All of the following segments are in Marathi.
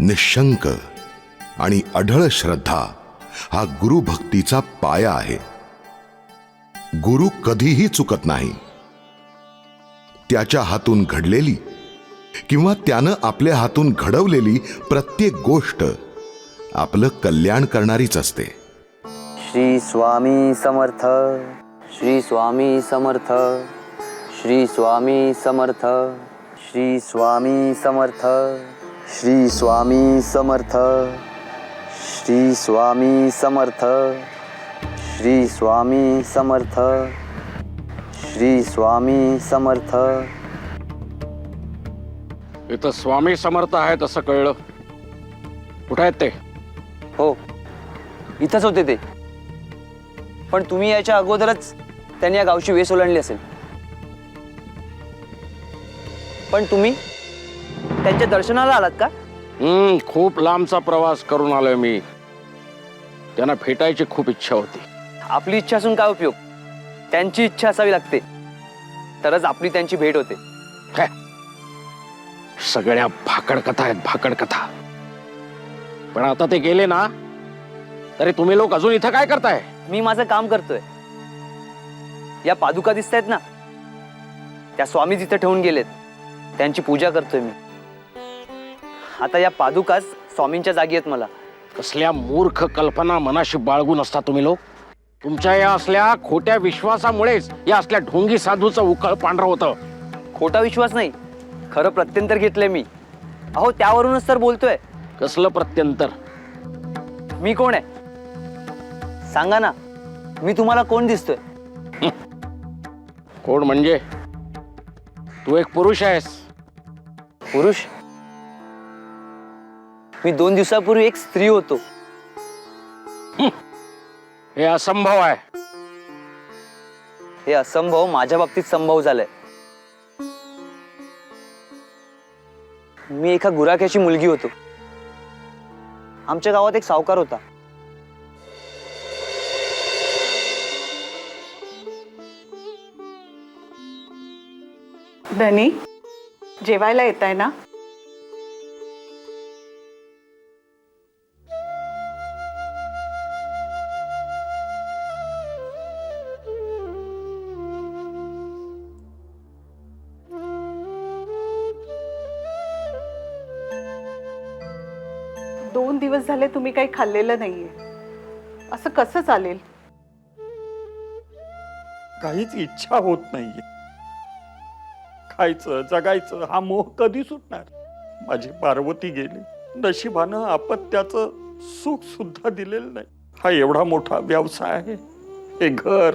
निशंक आणि अढळ श्रद्धा हा गुरुभक्तीचा पाया आहे. गुरु कधीही चुकत नाही. त्याच्या हातून घडलेली किंवा त्यानं आपल्या हातून घडवलेली प्रत्येक गोष्ट आपलं कल्याण करणारीच असते. श्री स्वामी समर्थ. श्री स्वामी समर्थ. श्री स्वामी समर्थ. श्री स्वामी समर्थ. श्री स्वामी समर्थ. श्री स्वामी समर्थ. श्री स्वामी समर्थ. श्री स्वामी समर्थ. इथं स्वामी समर्थ आहेत असं कळलं. कुठे आहेत ते? हो, इथंच होते ते. पण तुम्ही याच्या अगोदरच त्यांनी या गावची वेस ओलांडली असेल. पण तुम्ही त्यांच्या दर्शनाला आलात का? खूप लांबचा प्रवास करून आलोय मी. त्यांना भेटायची खूप इच्छा होती. आपली इच्छा असून काय उपयोग? त्यांची इच्छा असावी लागते, तरच आपली त्यांची भेट होते. काय सगळ्या भाकड कथा आहेत, भाकड कथा. पण आता ते गेले ना, तरी तुम्ही लोक अजून इथं काय करताय? मी माझं काम करतोय. या पादुका दिसतायत ना, त्या स्वामी जिथे ठेवून गेलेत, त्यांची पूजा करतोय मी. आता या पादुकाच स्वामींच्या जागी आहेत मला. कसल्या मूर्ख कल्पना मनाशी बाळगून असता तुम्ही लोक. तुमच्या या असल्या खोट्या विश्वासामुळेच या असल्या ढोंगी साधूचं उकळ पांढरं होतं. खोटा विश्वास नाही, खरं प्रत्यंतर घेतलंय मी. अहो, त्यावरूनच तर बोलतोय. कसलं प्रत्यंतर? मी कोण आहे सांगा ना. मी तुम्हाला कोण दिसतोय? कोण म्हणजे? तू एक पुरुष आहेस. पुरुष? मी 2 दिवसापूर्वी एक स्त्री होतो. हे असंभव आहे. हे असंभव माझ्या बाबतीत संभव झालंय. मी एका गुराख्याची मुलगी होतो. आमच्या गावात एक सावकार होता. धनी, जेवायला येत आहे ना? दोन दिवस झाले तुम्ही काही खाल्लेलं नाहीये. असं कसं चालेल? काहीच इच्छा होत नाहीये. खायचं जगायचं हा मोह कधी सुटणार? माझी पार्वती गेली. नशिबानं अपत्याचं सुख सुद्धा दिलेलं नाही. हा एवढा मोठा व्यवसाय आहे, हे घर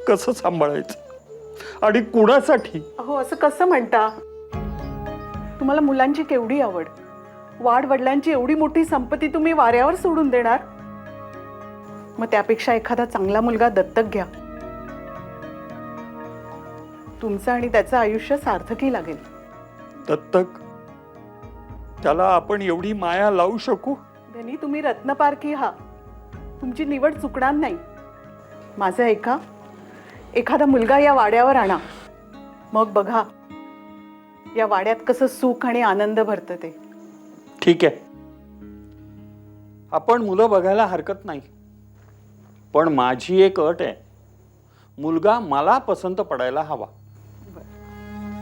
कसं सांभाळायचं आणि कुणासाठी? अहो, असं कसं म्हणता? तुम्हाला मुलांची केवढी आवड. वाढ वडिलांची एवढी मोठी संपत्ती तुम्ही वाऱ्यावर सोडून देणार? मग त्यापेक्षा एखादा चांगला मुलगा दत्तक घ्या. तुमचं आणि त्याचं आयुष्य सार्थकी लागेल. दत्तक? त्याला आपण एवढी माया लावू शकू? धनी, तुम्ही रत्नपारखी हा. तुमची निवड चुकणार नाही. माझं एखादा मुलगा या वाड्यावर आणा. मग बघा या वाड्यात कसं सुख आणि आनंद भरतं ते. ठीक आहे, आपण मुलं बघायला हरकत नाही. पण माझी एक अट आहे, मुलगा मला पसंत पडायला हवा.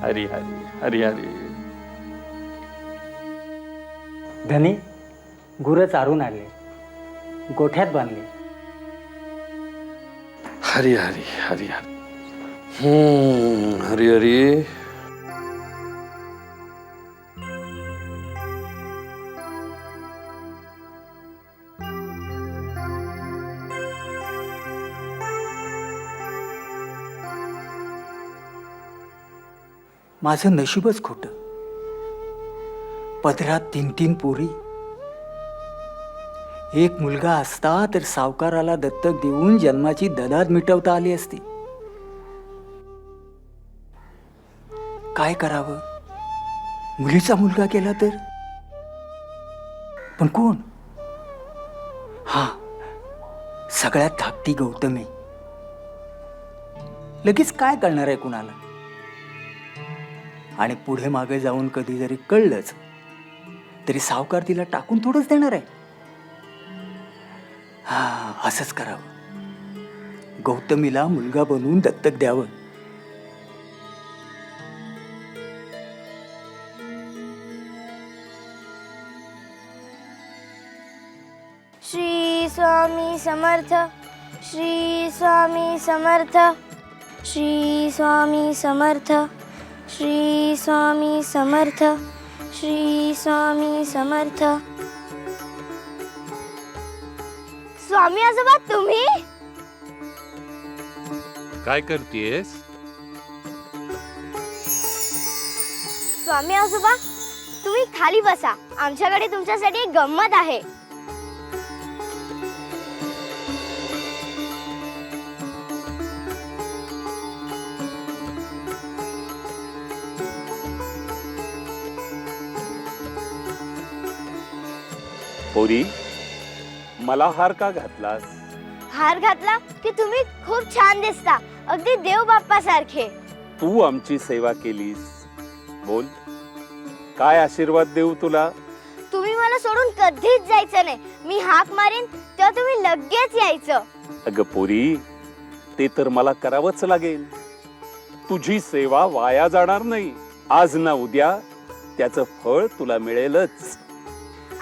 हरी हरी हरी हरी. धनी, गुरं चारून आणले, गोठ्यात बांधले. हरी हरी हरी हरी. हरी हरी. माझं नशीबच खोटं. पदरात 3-3 पोरी. एक मुलगा असता तर सावकाराला दत्तक देऊन जन्माची ददात मिटवता आली असती. काय करावं? मुलीचा मुलगा केला तर? पण कोण? हा, सगळ्यात धाकटी गौतमी. लगेच काय कळणार आहे कुणाला? आणि पुढे मागे जाऊन कधी जरी कळलंच तरी सावकार तिला टाकून थोडंच देणार आहे. हा, असंच करावं. गौतमीला मुलगा बनवून दत्तक द्यावं. श्री स्वामी समर्थ. श्री स्वामी समर्थ. श्री स्वामी समर्थ. श्री स्वामी समर्थ. श्री स्वामी समर्थ. स्वामी आजोबा तुम्ही? काय करतेस? स्वामी आजोबा तुम्ही खाली बसा, आमच्याकडे तुमच्यासाठी एक गंमत आहे. पोरी, मला हार का घातलास? हार घातला की तुम्ही खूप छान दिसता, अगदी देव बाप्पा सारखे. तू आमची सेवा केलीस. बोल, काय आशीर्वाद देऊ तुला? तुम्ही मला सोडून कधीच जायचं नाही. मी हाक मारीन तेव्हा तुम्ही लगेच यायचं. अगं पोरी, ते तर मला करावंच लागेल. तुझी सेवा वाया जाणार नाही. आज ना उद्या त्याचं फळ तुला मिळेलच.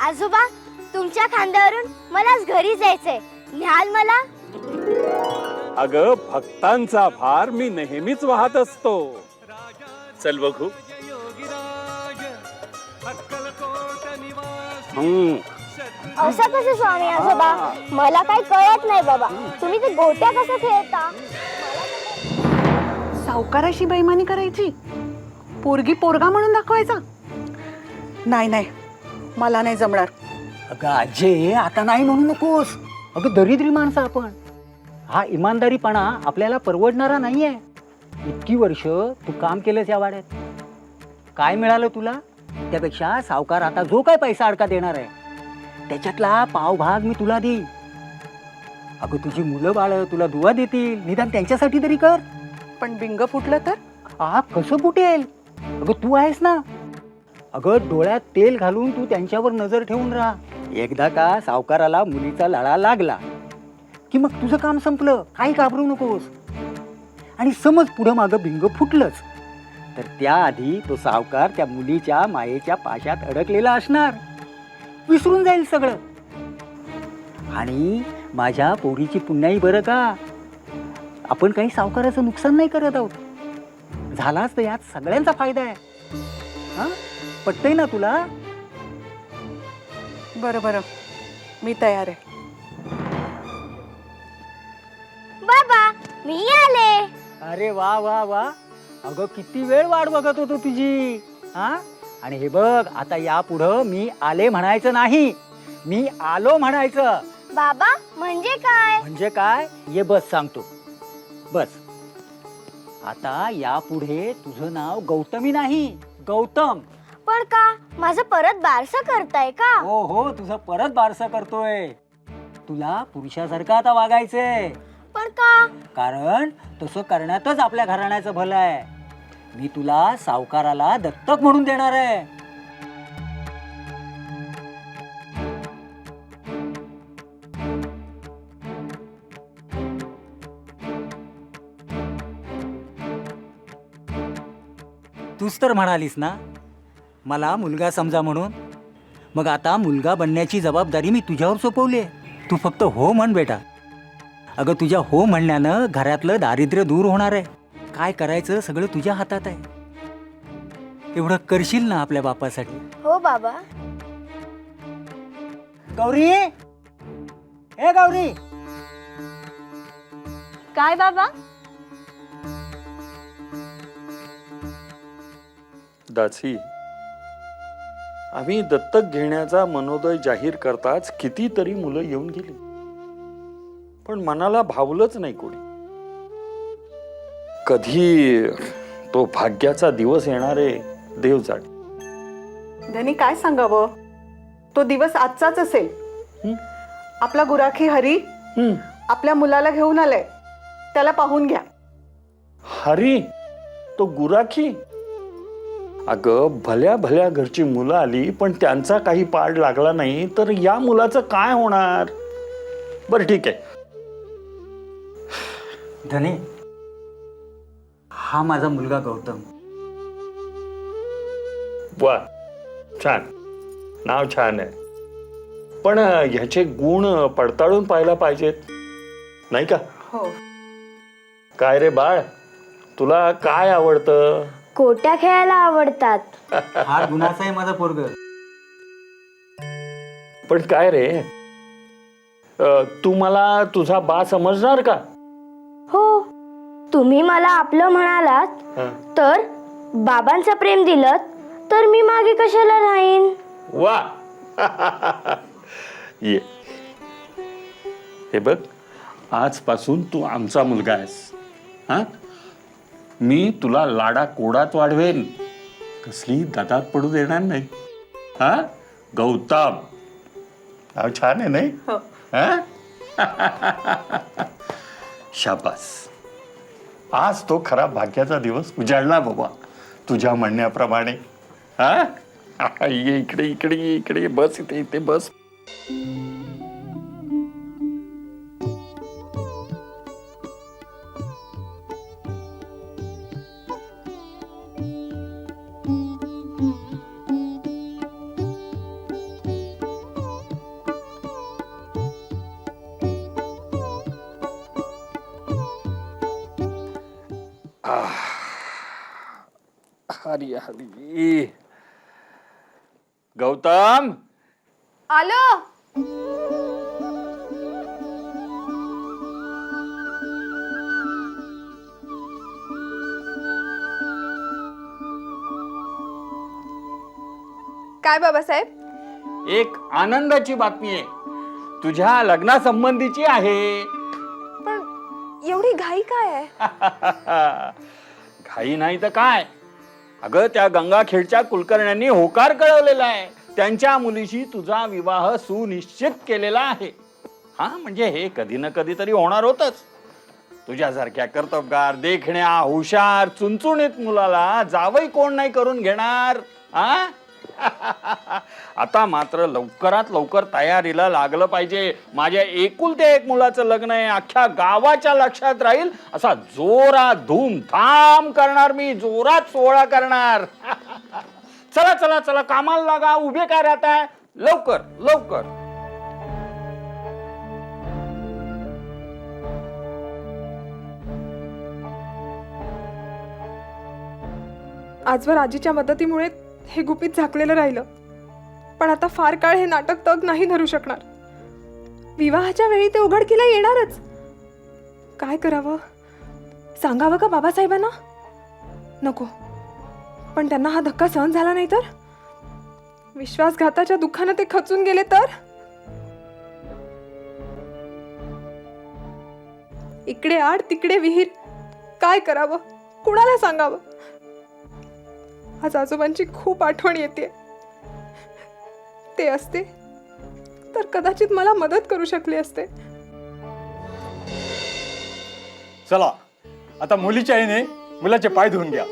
आजोबा तुमच्या खांद्यावरून मलाच घरी जायचंय, न्याल मला? अगं, भक्तांचा भार मी नेहमीच वाहत असतो. चल बघू. असं कसं स्वामी आजोबा? मला काही कळत नाही बाबा. तुम्ही ते गोट्या कसं खेळता? सावकाराशी बेईमानी करायची, पोरगी पोरगा म्हणून दाखवायचा? नाही नाही, मला नाही जमणार. अगं आजे, आता नाही म्हणू नकोस. अगं दरिद्री माणसं आपण. हा इमानदारीपणा आपल्याला परवडणारा नाहीये. इतकी वर्ष तू काम केलंस या वाड्यात, काय मिळालं तुला? त्यापेक्षा सावकार आता जो काय पैसा अडका देणार आहे त्याच्यातला पावभाग मी तुला देईन. अगं तुझी मुलं बाळ तुला दुवा देतील, निदान त्यांच्यासाठी तरी कर. पण बिंग फुटलं तर? कसं फुटेल? अगं तू आहेस ना. अगं डोळ्यात तेल घालून तू त्यांच्यावर नजर ठेवून राहा. एकदा का सावकाराला मुलीचा लळा लागला की मग तुझं काम संपलं. काही घाबरू नकोस. आणि समज पुढं मागं भिंग फुटलंच तर त्याआधी तो सावकार त्या मुलीच्या मायेच्या पाशात अडकलेला असणार. विसरून जाईल सगळं. आणि माझ्या पोरीची पुण्याई बरं का, आपण काही सावकाराचं नुकसान नाही करत आहोत. झालाच तर यात सगळ्यांचा फायदा आहे. हा, पटतंय ना तुला? बरं बरं, मी तयार आहे. बाबा मी आले. अरे वा वा वा. अगं किती वेळ वाट बघत होतो तुझी. हा, आणि हे बघ, आता यापुढं मी आले म्हणायचं नाही, मी आलो म्हणायचं. बाबा म्हणजे काय? म्हणजे काय? ये बस सांगतो. बस. आता यापुढे तुझं नाव गौतमी नाही, गौतम. पण का? माझं परत बारसं करताय का? हो हो, तुझं परत बारसं करतोय. तुला पुरुषासारखं आता वागायचंय. पण का? कारण तसं करण्यातच आपल्या घराण्याचं भलं आहे. मी तुला सावकाराला दत्तक म्हणून देणार आहे. तूच तर म्हणालीस ना मला मुलगा समजा म्हणून. मग आता मुलगा बनण्याची जबाबदारी मी तुझ्यावर सोपवली आहे. तू फक्त हो म्हण बेटा. अगं तुझ्या हो म्हणण्यानं घरातलं दारिद्र्य दूर होणार आहे. काय करायचं सगळं तुझ्या हातात आहे. एवढं करशील ना आपल्या बापासाठी? हो बाबा. गौरी, ए गौरी. काय बाबा? दासी, आम्ही दत्तक घेण्याचा मनोदय जाहीर करताच कितीतरी मुलं येऊन गेली, पण मनाला भावलंच नाही कोणी. कधी तो भाग्याचा दिवस येणार आहे देव जाणे. धनी काय सांगावं, तो दिवस आजचाच असेल. आपला गुराखी हरी आपल्या मुलाला घेऊन आलाय, त्याला पाहून घ्या. हरी तो गुराखी? अगं भल्या भल्या घरची मुलं आली पण त्यांचा काही पाड लागला नाही तर या मुलाचं काय होणार? बरं ठीक आहे. धने, हा माझा मुलगा गौतम. वा, छान, नाव छान आहे. पण ह्याचे गुण पडताळून पाहायला पाहिजेत नाही का? हो. काय रे बाळ, तुला काय आवडतं? गोट्या खेळायला आवडतात. हा गुणाचा आहे माझा पोरग. पण काय रे, तू मला तुझा बा समजणार का? हो, तुम्ही मला आपलं म्हणालात हं. तर बाबांचं प्रेम दिलं तर मी मागे कशाला राहीन. वा ये, हे बघ, आजपासून तू आमचा मुलगा आहेस. हा, मी तुला लाडा कोडात वाढवेन, कसली दादात पडू देणार नाही. हा, गौतम नाव छान आहे नाही? हो. हा? शाबास, आज तो खरा भाग्याचा दिवस उजाडला बाबा तुझ्या म्हणण्याप्रमाणे. हा, ये इकडे इकडे इकडे बस, इथे इथे बस. हरी हरी. गौतम, आलो. काय बाबासाहेब? एक आनंदाची बातमी आहे, तुझ्या लग्नासंबंधीची आहे. पण एवढी घाई काय आहे? घाई नाही तर काय, अगं त्या गंगाखेडच्या कुलकर्ण्यांनी होकार कळवलेला आहे. त्यांच्या मुलीशी तुझा विवाह सुनिश्चित केलेला आहे. हा, म्हणजे हे कधी ना कधी तरी होणार होतच. तुझ्यासारख्या कर्तबगार, देखण्या, हुशार, चुणचुणीत मुलाला जावई कोण नाही करून घेणार? हा आता मात्र लवकरात लवकर तयारीला लागलं पाहिजे. माझ्या एकुलत्या एक मुलाचं लग्न आहे, अख्ख्या गावाच्या लक्षात राहील असा जोरात धूमधाम करणार मी, जोरात सोहळा करणार. चला चला चला, कामाला लागा, उभे काय राहताय, लवकर लवकर. आजवर आजीच्या मदतीमुळे हे गुपित झाकलेलं राहिलं, पण आता फार काळ हे नाटक तग नाही धरू शकणार. विवाहाच्या वेळी ते उघडकीला येणारच. काय करावं? सांगावं का बाबासाहेबांना? नको, पण त्यांना हा धक्का सहन झाला नाही तर? विश्वासघाताच्या दुःखानं ते खचून गेले तर? इकडे आड तिकडे विहीर, काय करावं, कुणाला सांगावं? आज आजोबांची खूप आठवण येते. ते असते तर कदाचित मला मदत करू शकले असते. चला, आता मुलीच्या आईने मुलाचे पाय धुवून घ्या.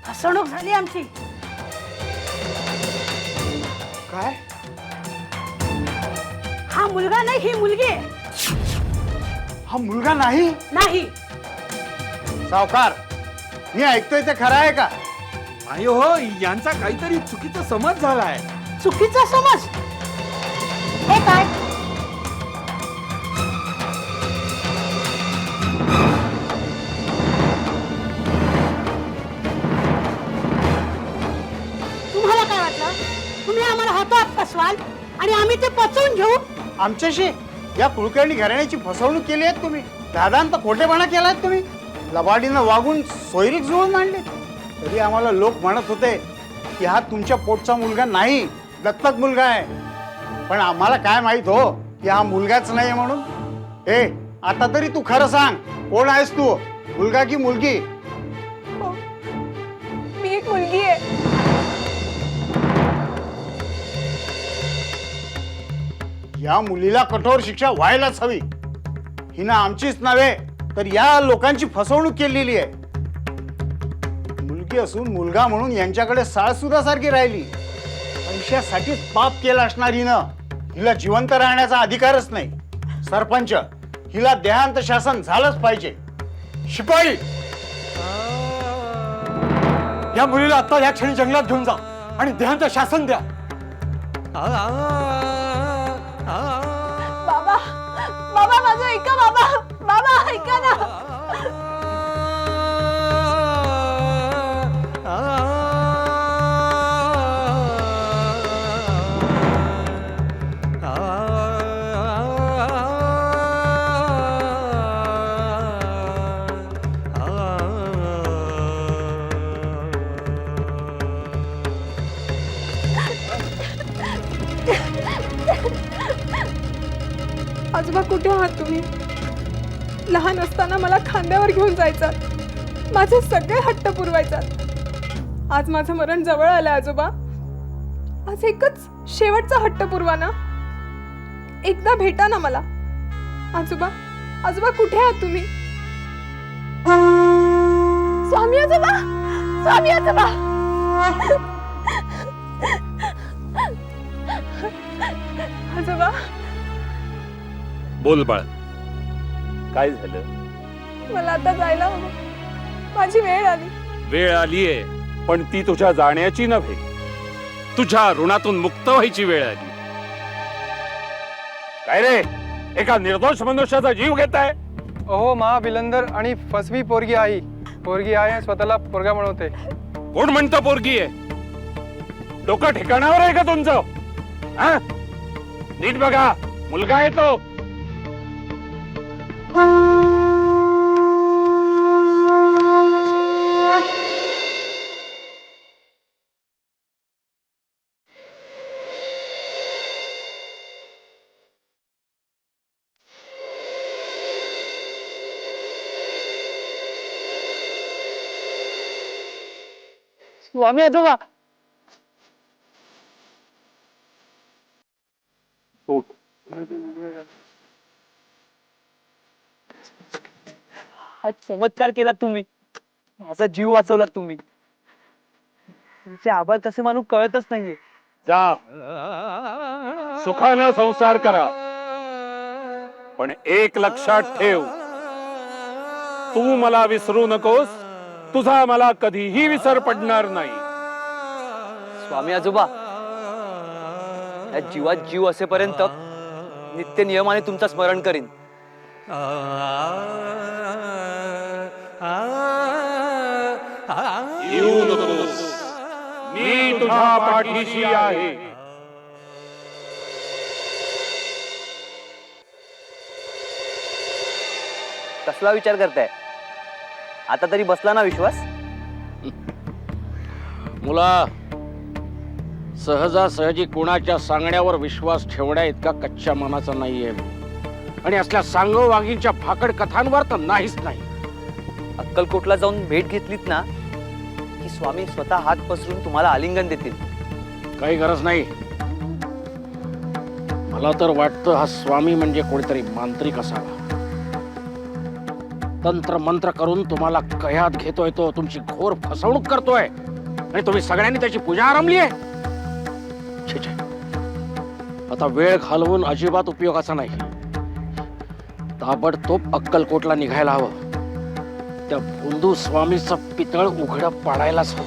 फसवणूक झाली आमची. काय? हा मुलगा नाही, ही मुलगी आहे. हा मुलगा नाही? नाही. सावकार, मी ऐकतोय ते खरं आहे का? नाही हो, यांचा काहीतरी चुकीचा समज झालाय. चुकीचा समज? हे काय? तुम्हाला काय वाटलं? तुम्ही आम्हाला हातात फसवाल आणि आम्ही ते पचवून घेऊ? आमच्याशी या कुलकर्णी घराण्याची फसवणूक केली आहे तुम्ही. दादांत खोटेपणा केलाय तुम्ही. लबाडीनं वागून सोयरीक जुळून आणले. तरी आम्हाला लोक म्हणत होते की हा तुमच्या पोटचा मुलगा नाही, दत्तक मुलगा आहे. पण आम्हाला काय माहित हो की हा मुलगाच नाही म्हणून. ए आता तरी तू खरं सांग, कोण आहेस तू, मुलगा की मुलगी? हो, मी एक मुलगी आहे. या मुलीला कठोर शिक्षा व्हायलाच हवी. हिनं आमचीच नव्हे तर या लोकांची फसवणूक केलेली आहे. मुलगी असून मुलगा म्हणून यांच्याकडे साळसुद्धा सारखी राहिली. पैशासाठीच पाप केला असणार हिनं. हिला जिवंत राहण्याचा अधिकारच नाही. सरपंच, हिला देहांत शासन झालंच पाहिजे. शिपाई, या मुलीला आता या क्षणी जंगलात घेऊन जा आणि देहांत शासन द्या. बाबा, बाबा माझं ऐका. बाबा, बाबा ऐका ना. आजोबा कुठे आहात तुम्ही? लहान असताना मला खांद्यावर घेऊन जायचात, माझे सगळे हट्ट पुरवायचात. आज माझं मरण जवळ आलं आजोबा. आज एकच शेवटचा हट्ट पुरवा ना. एकदा भेटा ना मला. आजोबा, आजोबा कुठे आहात तुम्ही? स्वामी आजोबा, स्वामी आजोबा. आजोबा, बोल बाळ, काय झालं? मला आता जायला हवं. माझी वेळ आली. वेळ आलीये, पण ती तुझ्या जाण्याची नव्हे, तुझ्या ऋणातून मुक्त व्हायची वेळ आली. काय रे, एका निर्दोष मनुष्याचा जीव घेताय? अहो महाबिलंदर आणि फसवी पोरगी आई. पोरगी आहे स्वतःला पोरगा म्हणवते. कोण म्हणतं पोरगी आहे? डोकं ठिकाणावर आहे का तुमचं? हा? नीट बघा, मुलगा आहे तो. स्वामी आजोबा. हा चमत्कार केला तुम्ही. माझा जीव वाचवला तुम्ही. तुमचे आभार कसे मानू कळतच नाहीये. जा, सुखानं संसार करा, पण एक लक्षात ठेव, तू मला विसरू नकोस. तुझा मला कधीही विसर पडणार नाही. स्वामी आजोबा, या जीवात जीव असेपर्यंत नित्य नियमाने तुमचं स्मरण करीन. येऊ नकोस, मी तुझ्या पाठीशी आहे. कसला विचार करताय? आता तरी बसला ना विश्वास? मुला, सहजासहजी कुणाच्या सांगण्यावर विश्वास ठेवण्या इतका कच्च्या मनाचा नाहीये. आणि असल्या सांगोवागींच्या भाकड कथांवर तर नाहीच नाही. अक्कलकोटला जाऊन भेट घेतलीत ना की स्वामी स्वतः हात पसरून तुम्हाला आलिंगन देतील. काही गरज नाही. मला तर वाटतं हा स्वामी म्हणजे कोणीतरी मांत्रिक असावा. तंत्र मंत्र करून तुम्हाला कयात घेतोय, तो तुमची घोर फसवणूक करतोय आणि तुम्ही सगळ्यांनी त्याची पूजा आरंभली आहे. छे छे, आता वेळ घालवून अजिबात उपयोगाचा नाही. ताबडतोब अक्कलकोटला निघायला हवं. त्या भोंदू स्वामीचं पितळ उघडं पाडायलाच हवं.